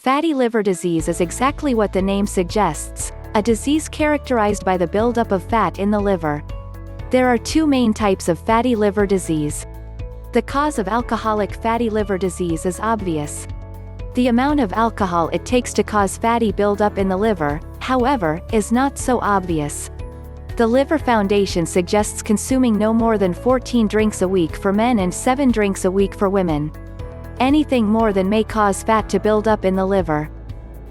Fatty liver disease is exactly what the name suggests, a disease characterized by the buildup of fat in the liver. There are two main types of fatty liver disease. The cause of alcoholic fatty liver disease is obvious. The amount of alcohol it takes to cause fatty buildup in the liver, however, is not so obvious. The Liver Foundation suggests consuming no more than 14 drinks a week for men and 7 drinks a week for women. Anything more than may cause fat to build up in the liver.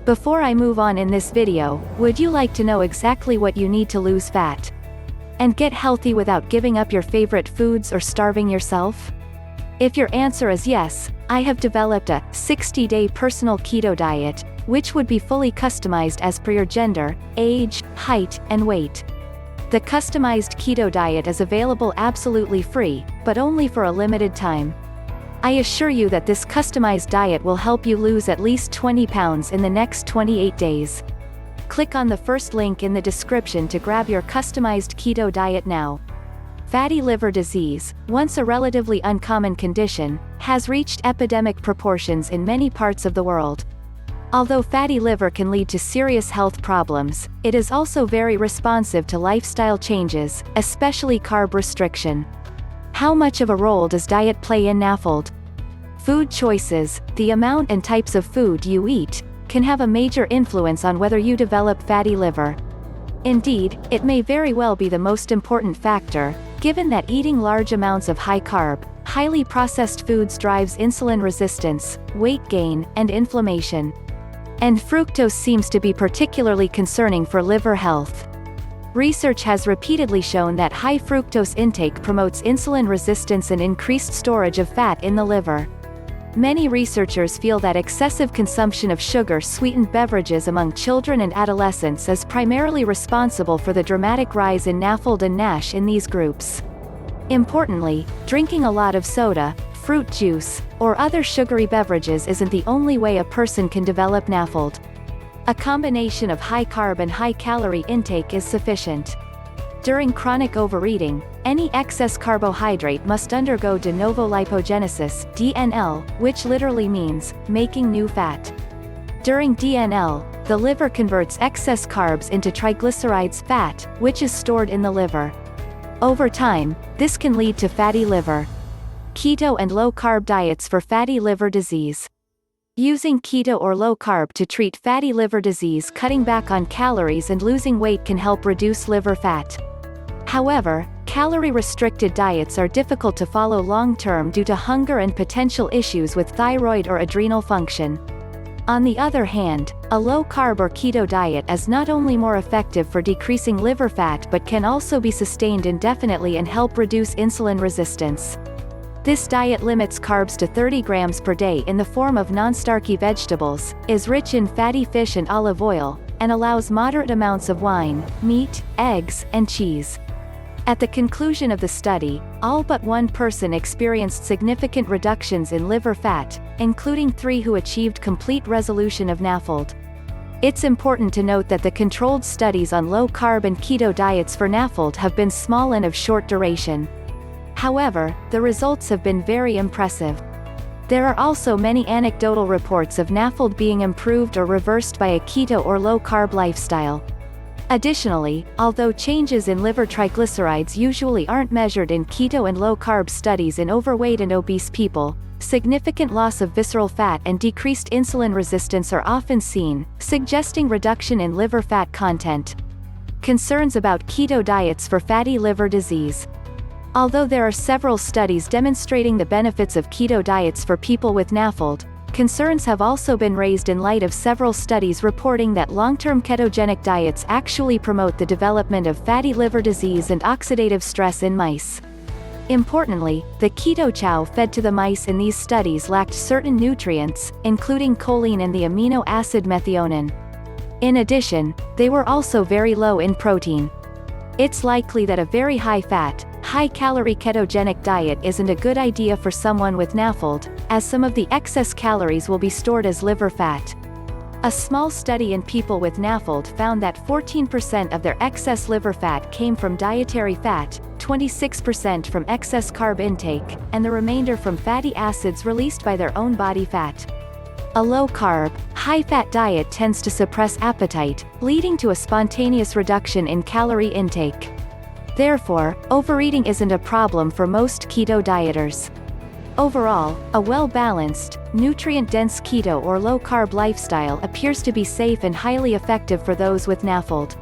Before I move on in this video, would you like to know exactly what you need to lose fat and get healthy without giving up your favorite foods or starving yourself? If your answer is yes, I have developed a 60-day personal keto diet, which would be fully customized as per your gender, age, height, and weight. The customized keto diet is available absolutely free, but only for a limited time. I assure you that this customized diet will help you lose at least 20 pounds in the next 28 days. Click on the first link in the description to grab your customized keto diet now. Fatty liver disease, once a relatively uncommon condition, has reached epidemic proportions in many parts of the world. Although fatty liver can lead to serious health problems, it is also very responsive to lifestyle changes, especially carb restriction. How much of a role does diet play in NAFLD? Food choices, the amount and types of food you eat, can have a major influence on whether you develop fatty liver. Indeed, it may very well be the most important factor, given that eating large amounts of high-carb, highly processed foods drives insulin resistance, weight gain, and inflammation. And fructose seems to be particularly concerning for liver health. Research has repeatedly shown that high fructose intake promotes insulin resistance and increased storage of fat in the liver. Many researchers feel that excessive consumption of sugar-sweetened beverages among children and adolescents is primarily responsible for the dramatic rise in NAFLD and NASH in these groups. Importantly, drinking a lot of soda, fruit juice, or other sugary beverages isn't the only way a person can develop NAFLD. A combination of high-carb and high-calorie intake is sufficient. During chronic overeating, any excess carbohydrate must undergo de novo lipogenesis (DNL), which literally means making new fat. During DNL, the liver converts excess carbs into triglycerides fat, which is stored in the liver. Over time, this can lead to fatty liver. Keto and low-carb diets for fatty liver disease. Using keto or low-carb to treat fatty liver disease, cutting back on calories and losing weight can help reduce liver fat. However, calorie-restricted diets are difficult to follow long-term due to hunger and potential issues with thyroid or adrenal function. On the other hand, a low-carb or keto diet is not only more effective for decreasing liver fat but can also be sustained indefinitely and help reduce insulin resistance. This diet limits carbs to 30 grams per day in the form of non-starchy vegetables, is rich in fatty fish and olive oil, and allows moderate amounts of wine, meat, eggs, and cheese. At the conclusion of the study, all but one person experienced significant reductions in liver fat, including 3 who achieved complete resolution of NAFLD. It's important to note that the controlled studies on low-carb and keto diets for NAFLD have been small and of short duration. However, the results have been very impressive. There are also many anecdotal reports of NAFLD being improved or reversed by a keto or low-carb lifestyle. Additionally, although changes in liver triglycerides usually aren't measured in keto and low-carb studies in overweight and obese people, significant loss of visceral fat and decreased insulin resistance are often seen, suggesting reduction in liver fat content. Concerns about keto diets for fatty liver disease. Although there are several studies demonstrating the benefits of keto diets for people with NAFLD, concerns have also been raised in light of several studies reporting that long-term ketogenic diets actually promote the development of fatty liver disease and oxidative stress in mice. Importantly, the keto chow fed to the mice in these studies lacked certain nutrients, including choline and the amino acid methionine. In addition, they were also very low in protein. It's likely that a very high-fat, high-calorie ketogenic diet isn't a good idea for someone with NAFLD, as some of the excess calories will be stored as liver fat. A small study in people with NAFLD found that 14% of their excess liver fat came from dietary fat, 26% from excess carb intake, and the remainder from fatty acids released by their own body fat. A low-carb, high-fat diet tends to suppress appetite, leading to a spontaneous reduction in calorie intake. Therefore, overeating isn't a problem for most keto dieters. Overall, a well-balanced, nutrient-dense keto or low-carb lifestyle appears to be safe and highly effective for those with NAFLD.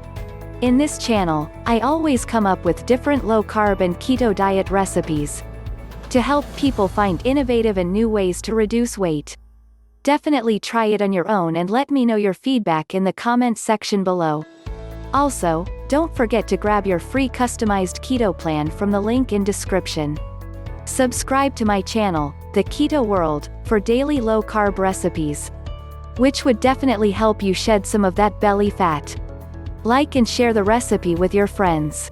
In this channel, I always come up with different low-carb and keto diet recipes to help people find innovative and new ways to reduce weight. Definitely try it on your own and let me know your feedback in the comments section below. Also, don't forget to grab your free customized keto plan from the link in description. Subscribe to my channel, The Keto World, for daily low-carb recipes, which would definitely help you shed some of that belly fat. Like and share the recipe with your friends.